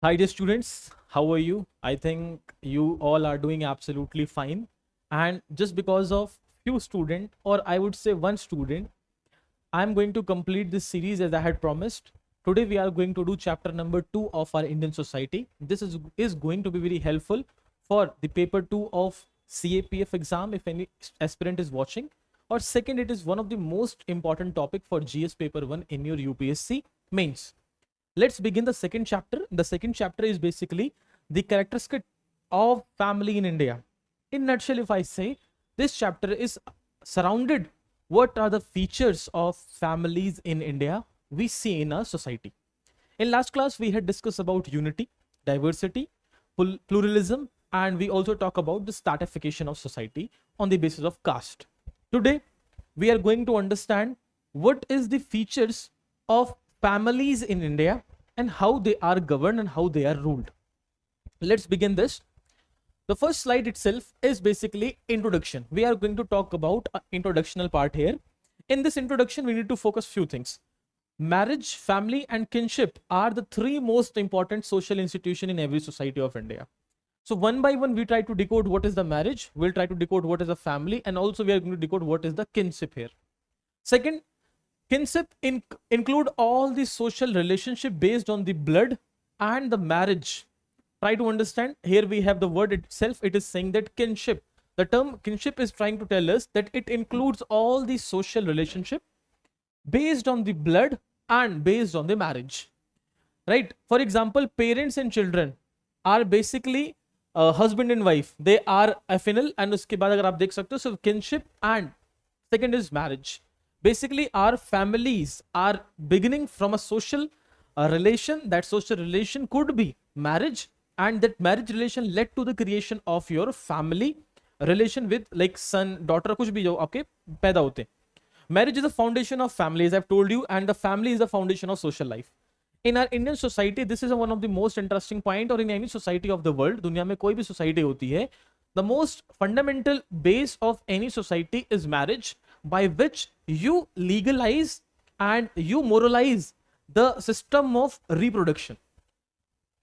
Hi dear students, how are you? I think you all are doing absolutely fine. And just because of few student, or I would say one student, I'm going to complete this series as I had promised. Today we are going to do chapter number 2 of our Indian society. This is going to be very helpful for the paper 2 of CAPF exam if any aspirant is watching. Or second, it is one of the most important topic for GS paper 1 in your UPSC mains. Let's begin the second chapter. The second chapter is basically the characteristic of family in India. In nutshell, if I say this chapter is surrounded, what are the features of families in India we see in our society. In last class, we had discussed about unity, diversity, pluralism, and we also talk about the stratification of society on the basis of caste. Today, we are going to understand what is the features of families in India and how they are governed and how they are ruled. Let's begin this. The first slide itself is basically introduction. We are going to talk about an introductional part here. In this introduction, we need to focus few things. Marriage, family, and kinship are the three most important social institutions in every society of India. So one by one, we try to decode what is the marriage. We'll try to decode what is the family, and also we are going to decode what is the kinship here. Second, kinship include all the social relationship based on the blood and the marriage. Try to understand. Here we have the word itself. It is saying that kinship. The term kinship is trying to tell us that it includes all the social relationship based on the blood and based on the marriage. Right? For example, parents and children are basically husband and wife. They are affinal, and uske baad agar aap dekh sakte ho, so kinship, and second is marriage. Basically, our families are beginning from a social relation. That social relation could be marriage, and that marriage relation led to the creation of your family relation with like son, daughter, kuch bhi jo aapke paida hote. Marriage is the foundation of family, as I've told you, and the family is the foundation of social life. In our Indian society, this is one of the most interesting point, or in any society of the world, दुनिया में कोई भी society होती है, the most fundamental base of any society is marriage, by which you legalize and you moralize the system of reproduction.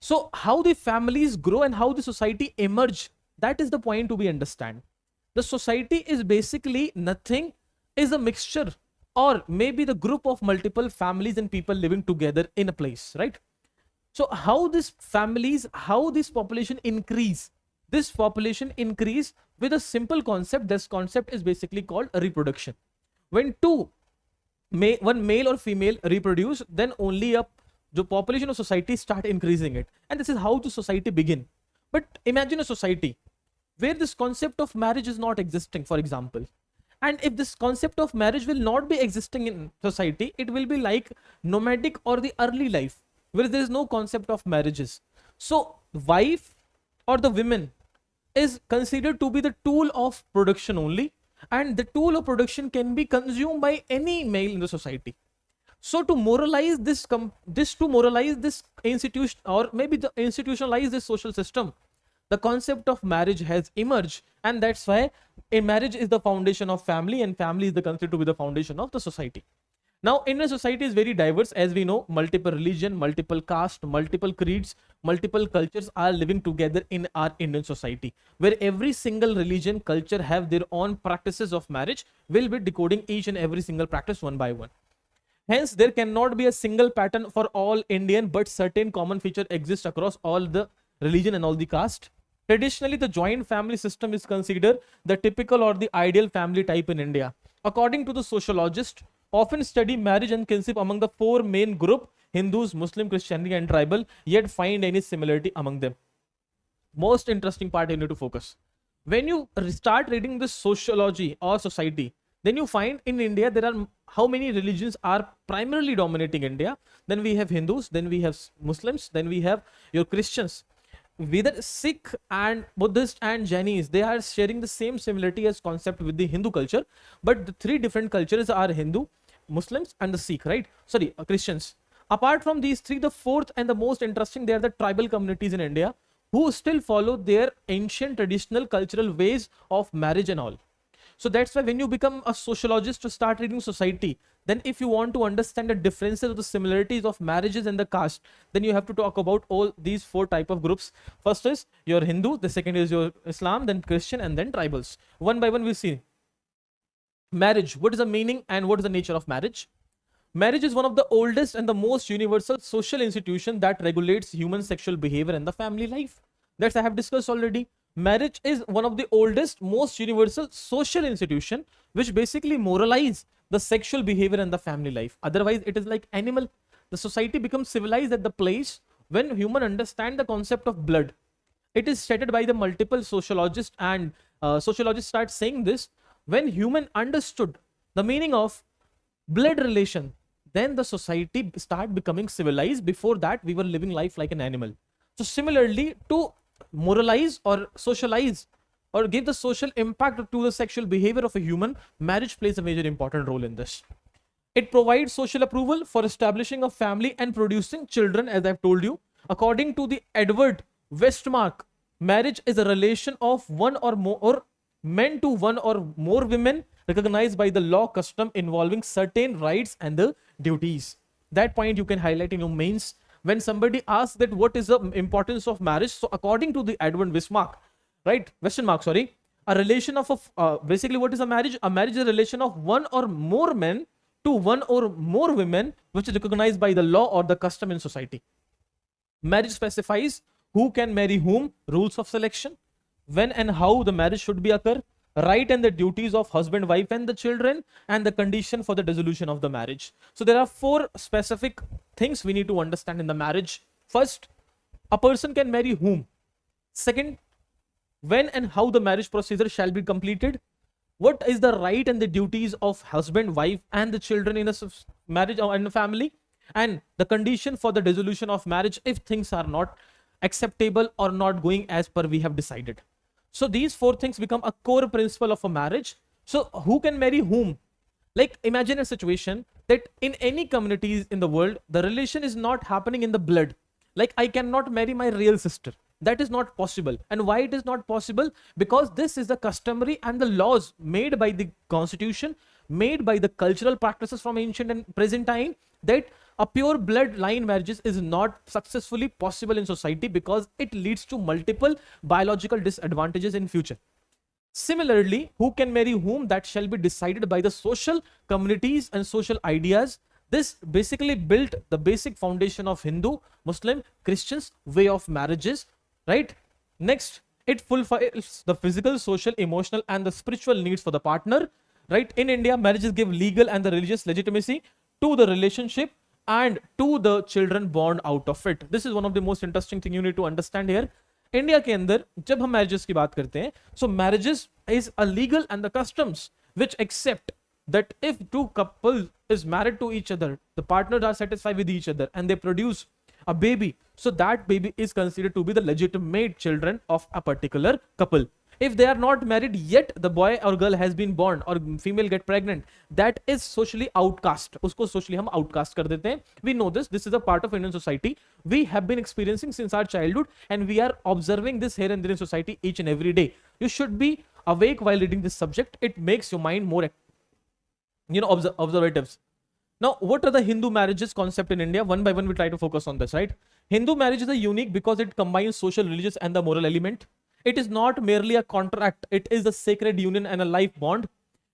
So how the families grow and how the society emerge, that is the point to be understand. The society is basically nothing, is a mixture, or maybe the group of multiple families and people living together in a place, right? So how these families, how this population increase? This population increase with a simple concept. This concept is basically called reproduction. When one male or female reproduce, then only the population of society start increasing it, and this is how the society begin. But imagine a society where this concept of marriage is not existing, for example. And if this concept of marriage will not be existing in society, it will be like nomadic or the early life, where there is no concept of marriages. So wife or the women is considered to be the tool of production only, and the tool of production can be consumed by any male in the society. So to moralize this institution, or maybe to institutionalize this social system, the concept of marriage has emerged, and that's why a marriage is the foundation of family, and family is the considered to be the foundation of the society. Now, Indian society is very diverse, as we know. Multiple religion, multiple caste, multiple creeds, multiple cultures are living together in our Indian society, where every single religion, culture have their own practices of marriage. We'll be decoding each and every single practice one by one. Hence, there cannot be a single pattern for all Indian, but certain common feature exists across all the religion and all the caste. Traditionally, the joint family system is considered the typical or the ideal family type in India. According to the sociologist, often study marriage and kinship among the four main group: Hindus, Muslim, Christianity, and tribal, yet find any similarity among them. Most interesting part you need to focus. When you start reading this sociology or society, then you find in India there are how many religions are primarily dominating India. Then we have Hindus, then we have Muslims, then we have your Christians. Whether Sikh and Buddhist and Jainis, they are sharing the same similarity as concept with the Hindu culture, but the three different cultures are Hindu, Muslims, and the Sikh, right? Sorry, Christians. Apart from these three, the fourth and the most interesting, they are the tribal communities in India who still follow their ancient traditional cultural ways of marriage and all. So that's why when you become a sociologist to start reading society, then if you want to understand the differences or the similarities of marriages and the caste, then you have to talk about all these four type of groups. First is your Hindu, the second is your Islam, then Christian, and then tribals. One by one we'll see. Marriage, what is the meaning and what is the nature of marriage? Marriage is one of the oldest and the most universal social institution that regulates human sexual behavior and the family life. That's I have discussed already. Marriage is one of the oldest, most universal social institution which basically moralize the sexual behavior and the family life. Otherwise, it is like animal. The society becomes civilized at the place when human understand the concept of blood. It is stated by the multiple sociologists, and sociologists start saying this. When human understood the meaning of blood relation, then the society start becoming civilized. Before that, we were living life like an animal. So similarly, to moralize or socialize or give the social impact to the sexual behavior of a human, marriage plays a major important role in this. It provides social approval for establishing a family and producing children, as I've told you. According to the Edward Westmark, marriage is a relation of one or more, or men to one or more women recognized by the law custom involving certain rights and the duties. That point you can highlight in your mains. When somebody asks that what is the importance of marriage, so according to the Edward Westmark, right, Westmark, sorry, a relation of basically what is a marriage? A marriage is a relation of one or more men to one or more women, which is recognized by the law or the custom in society. Marriage specifies who can marry whom, rules of selection, when and how the marriage should be occur, right and the duties of husband, wife, and the children, and the condition for the dissolution of the marriage. So there are four specific things we need to understand in the marriage. First, a person can marry whom. Second, when and how the marriage procedure shall be completed. What is the right and the duties of husband, wife, and the children in a marriage or in a family, and the condition for the dissolution of marriage if things are not acceptable or not going as per we have decided. So these four things become a core principle of a marriage. So who can marry whom? Like imagine a situation that in any communities in the world, the relation is not happening in the blood. Like I cannot marry my real sister. That is not possible. And why it is not possible? Because this is the customary and the laws made by the constitution, made by the cultural practices from ancient and present time, that a pure bloodline marriages is not successfully possible in society because it leads to multiple biological disadvantages in future. Similarly, who can marry whom, that shall be decided by the social communities and social ideas. This basically built the basic foundation of Hindu, Muslim, Christians way of marriages, right? Next, it fulfills the physical, social, emotional, and the spiritual needs for the partner, right? In India, marriages give legal and the religious legitimacy to the relationship and to the children born out of it. This is one of the most interesting thing you need to understand here. India के अंदर जब हम marriages की बात करते हैं, so marriages is a legal and the customs which accept that if two couples is married to each other, the partners are satisfied with each other and they produce a baby, so that baby is considered to be the legitimate children of a particular couple. If they are not married yet, the boy or girl has been born or female get pregnant, that is socially outcast. Usko socially hum outcast kar dete hain. We know this. This is a part of Indian society. We have been experiencing since our childhood, and we are observing this here and there in society each and every day. You should be awake while reading this subject. It makes your mind more, observatives. Now, what are the Hindu marriages concept in India? One by one, we try to focus on this, right? Hindu marriage is unique because it combines social, religious, and the moral element. It is not merely a contract. It is a sacred union and a life bond.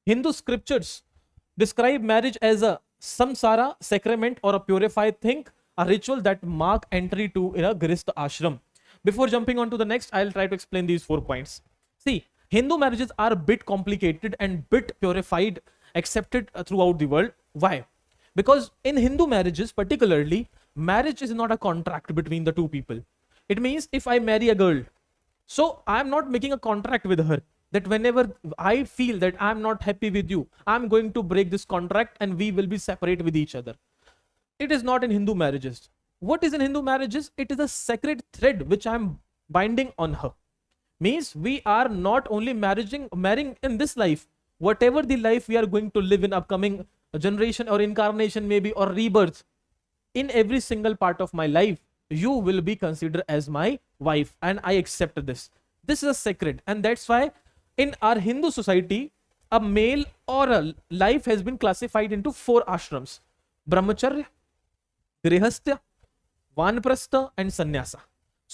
Hindu scriptures describe marriage as a samsara, sacrament, or a purified thing, a ritual that mark entry to a grihastha ashram. Before jumping on to the next, I'll try to explain these 4 points. See, Hindu marriages are a bit complicated and bit purified, accepted throughout the world. Why? Because in Hindu marriages, particularly, marriage is not a contract between the two people. It means if I marry a girl, so I'm not making a contract with her that whenever I feel that I'm not happy with you, I'm going to break this contract and we will be separate with each other. It is not in Hindu marriages. What is in Hindu marriages? It is a sacred thread which I'm binding on her. Means we are not only marrying in this life, whatever the life we are going to live in upcoming generation or incarnation maybe or rebirth, in every single part of my life, you will be considered as my wife and I accept this. This is a sacred, and that's why in our Hindu society, a male or a life has been classified into 4 ashrams: brahmacharya, grihastha, vanprastha and sannyasa.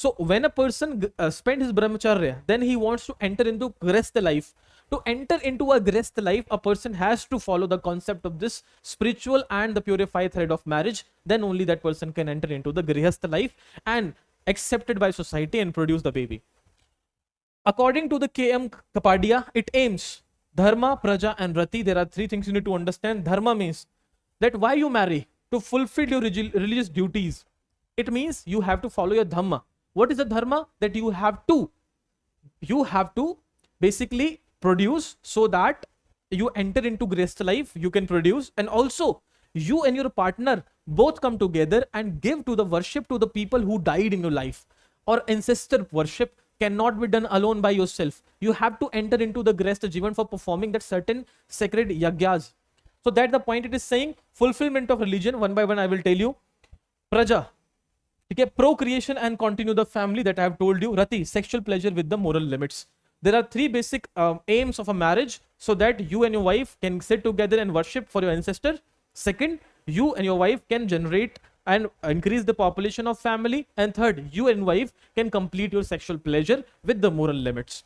So when a person spend his brahmacharya, then he wants to enter into grihastha life. To enter into a grihastha life, a person has to follow the concept of this spiritual and the purified thread of marriage. Then only that person can enter into the grihastha life and accepted by society and produce the baby. According to the KM Kapadia, it aims dharma, praja and rati. There are 3 things you need to understand. Dharma means that why you marry: to fulfill your religious duties. It means you have to follow your dhamma. What is the dharma? That you have to basically produce, so that you enter into grihastha life, you can produce, and also you and your partner both come together and give to the worship to the people who died in your life. Or ancestor worship cannot be done alone by yourself. You have to enter into the grihastha jivan for performing that certain sacred yagyas. So that's the point it is saying. Fulfillment of religion, one by one I will tell you. Praja, okay, procreation and continue the family, that I have told you. Rati, sexual pleasure with the moral limits. There are 3 basic aims of a marriage, so that you and your wife can sit together and worship for your ancestor. Second, you and your wife can generate and increase the population of family. And third, you and wife can complete your sexual pleasure with the moral limits.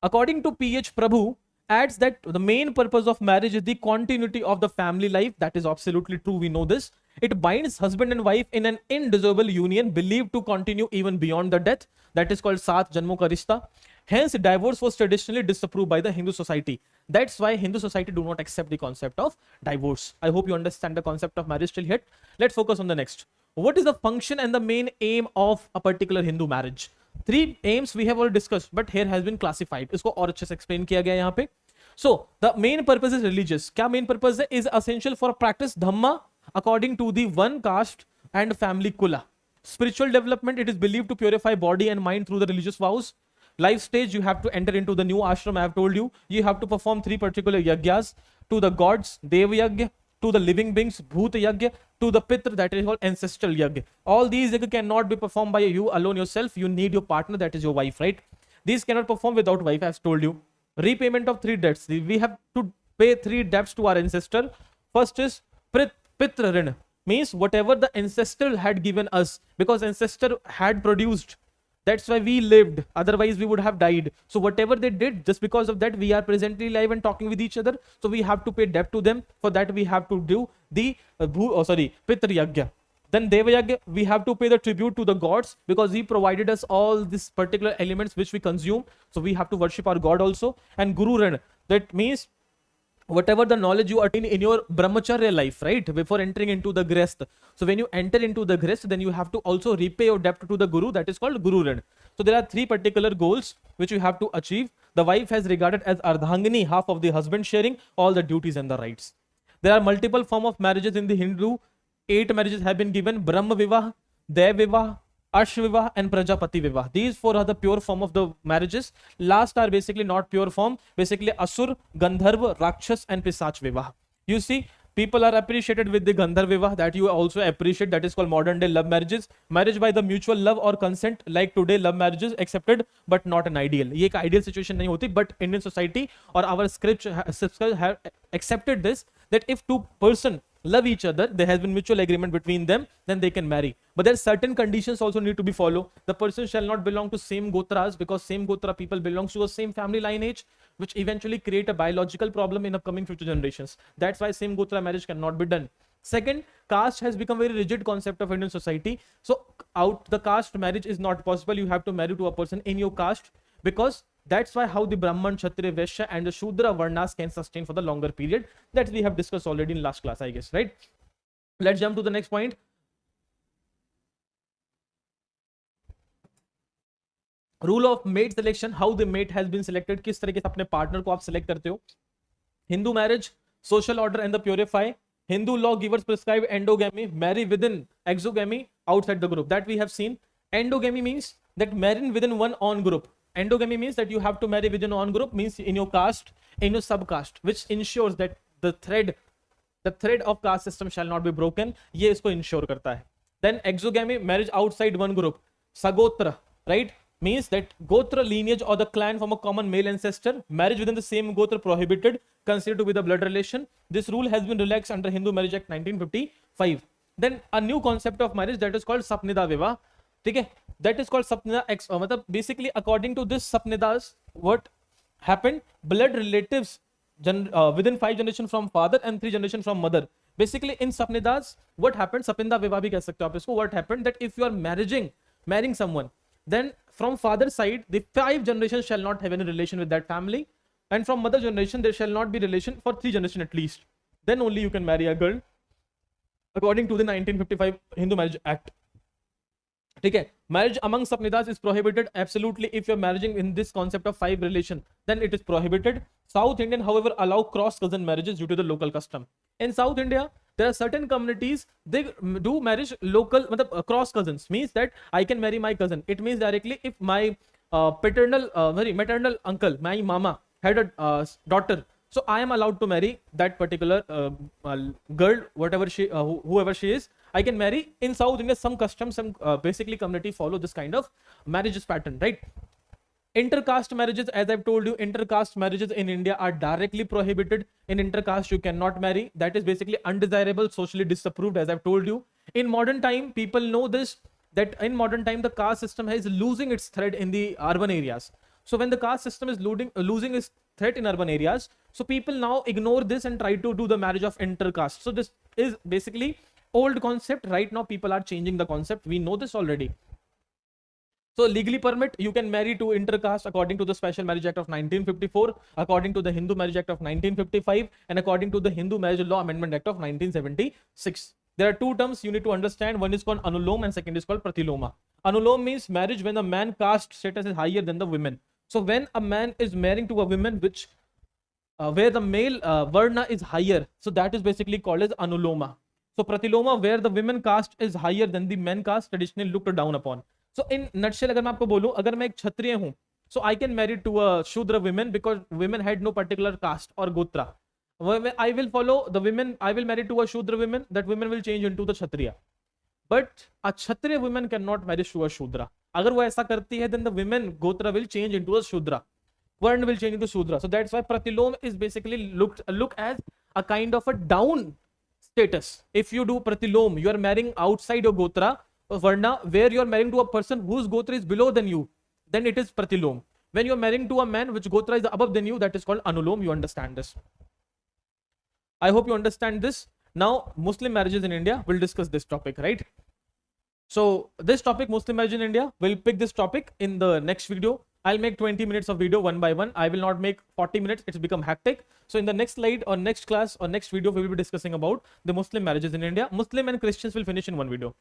According to PH Prabhu, adds that the main purpose of marriage is the continuity of the family life. That is absolutely true, we know this. It binds husband and wife in an indissoluble union believed to continue even beyond the death. That is called Saat Janmo Ka Rishta. Hence, divorce was traditionally disapproved by the Hindu society. That's why Hindu society do not accept the concept of divorce. I hope you understand the concept of marriage till here. Let's focus on the next. What is the function and the main aim of a particular Hindu marriage? 3 aims we have already discussed, but here has been classified. इसको और अच्छे से explain किया गया यहाँ पे. So the main purpose is religious. क्या main purpose है? Is essential for practice dhamma according to the one caste and family kula. Spiritual development, it is believed to purify body and mind through the religious vows. Life stage, you have to enter into the new ashram. I have told you, you have to perform 3 particular yagyas to the gods, Dev Yagya, to the living beings, Bhut Yagya, to the Pitra, that is called ancestral yagya. All these yagya cannot be performed by you alone yourself. You need your partner, that is your wife, right? These cannot perform without wife, I have told you. Repayment of 3 debts. We have to pay 3 debts to our ancestor. First is Pitra Rin, means whatever the ancestor had given us, because ancestor had produced. That's why we lived. Otherwise, we would have died. So whatever they did, just because of that, we are presently alive and talking with each other. So we have to pay debt to them. For that, we have to do the Pitra Yagya. Then Deva Yagya, we have to pay the tribute to the gods, because he provided us all these particular elements which we consume. So we have to worship our God also. And Guru Ran, that means whatever the knowledge you attain in your brahmacharya life, right, before entering into the grihastha. So when you enter into the grihastha, then you have to also repay your debt to the guru. That is called Guru Ran. So there are 3 particular goals which you have to achieve. The wife has regarded as ardhangini, half of the husband, sharing all the duties and the rights. There are multiple forms of marriages in the Hindu. 8 marriages have been given: Brahma Vivah, Dev Vivah, Ash Vivah and Prajapati Vivah. These 4 are the pure form of the marriages. Last are basically not pure form. Basically Asur, Gandharva, Rakshas and Pisach Vivah. You see, people are appreciated with the Gandharva Vivah, that you also appreciate. That is called modern day love marriages. Marriage by the mutual love or consent, like today love marriages accepted but not an ideal. ये एक ideal situation नहीं होती, but Indian society or our scripture have accepted this, that if 2 person love each other, there has been mutual agreement between them, then they can marry. But there are certain conditions also need to be followed. The person shall not belong to same gotras, because same gotra people belongs to the same family lineage, which eventually create a biological problem in upcoming future generations. That's why same gotra marriage cannot be done. Second, caste has become very rigid concept of Indian society. So out the caste marriage is not possible. You have to marry to a person in your caste, because that's why how the Brahman, Kshatriya, Vaishya and the Shudra Varnas can sustain for the longer period. That we have discussed already in last class, I guess, right? Let's jump to the next point. Rule of mate selection, how the mate has been selected, किस तरीके से अपने partner को आप select करते हो. Hindu marriage, social order and the purify. Hindu law givers prescribe endogamy, marry within exogamy, outside the group. That we have seen. Endogamy means that marrying within one own group. Endogamy means that you have to marry within one group, means in your caste, in your subcaste, which ensures that the thread of caste system shall not be broken. ये इसको ensure करता है. Then exogamy, marriage outside one group. Sagotra, right? means that Gotra lineage or the clan from a common male ancestor, marriage within the same Gotra prohibited, considered to be the blood relation. This rule has been relaxed under Hindu Marriage Act 1955. Then a new concept of marriage that is called Sapnida Vivah. Okay, that is called Sapnida X. Basically, according to this Sapnidas, what happened? Blood relatives within 5 generations from father and 3 generations from mother. Basically, in Sapnidas, what happened? Sapnida Vivah bhi keh sakte ho aap isko. What happened that if you are marrying someone, then from father side, the 5 generations shall not have any relation with that family, and from mother generation there shall not be relation for 3 generations at least. Then only you can marry a girl, according to the 1955 Hindu Marriage Act. Okay, marriage among Sapnidas is prohibited absolutely. If you're marrying in this concept of 5 relation, then it is prohibited. South Indian, however, allow cross cousin marriages due to the local custom. In South India, there are certain communities, they do marriage local, cross cousins, means that I can marry my cousin. It means directly if my maternal uncle, my mama had a daughter, so I am allowed to marry that particular girl, whatever she, whoever she is. I can marry. In South India, some customs, some basically community follow this kind of marriages pattern, right? Intercaste marriages, as I've told you, intercaste marriages in India are directly prohibited. In intercaste, you cannot marry. That is basically undesirable, socially disapproved, as I've told you. In modern time, people know this, that in modern time, the caste system is losing its thread in the urban areas. So when the caste system is losing its threat in urban areas, so people now ignore this and try to do the marriage of intercaste. So this is basically old concept. Right now, people are changing the concept. We know this already. So legally permit, you can marry to intercaste according to the Special Marriage Act of 1954, according to the Hindu Marriage Act of 1955, and according to the Hindu Marriage Law Amendment Act of 1976. There are 2 terms you need to understand. One is called Anulom and second is called Pratiloma. Anulom means marriage when the man caste status is higher than the women. So when a man is marrying to a woman which where the male varna is higher, so that is basically called as Anuloma. So Pratiloma, where the women caste is higher than the men caste, traditionally looked down upon. So in nutshell, अगर मैं आपको बोलूं, अगर मैं एक क्षत्रिय हूं, so I can marry to a Shudra women because women had no particular caste or gotra. I will follow the women, I will marry to a Shudra women, that women will change into the Kshatriya. But a Kshatriya woman cannot marry to a Shudra. अगर वो ऐसा करती है, then the women gotra will change into a Shudra. Varna will change into Shudra. So that's why Pratilom is basically look as a kind of a down status. If you do Pratilom, you are marrying outside your gotra, Varna, where you are marrying to a person whose gotra is below than you, then it is Pratilom. When you are marrying to a man which gotra is above than you, that is called Anulom. You understand this. I hope you understand this. Now, Muslim marriages in India, we'll discuss this topic, right? So this topic, Muslim marriage in India, we'll pick this topic in the next video. I'll make 20 minutes of video one by one. I will not make 40 minutes. It's become hectic. So in the next slide or next class or next video, we will be discussing about the Muslim marriages in India. Muslim and Christians will finish in one video.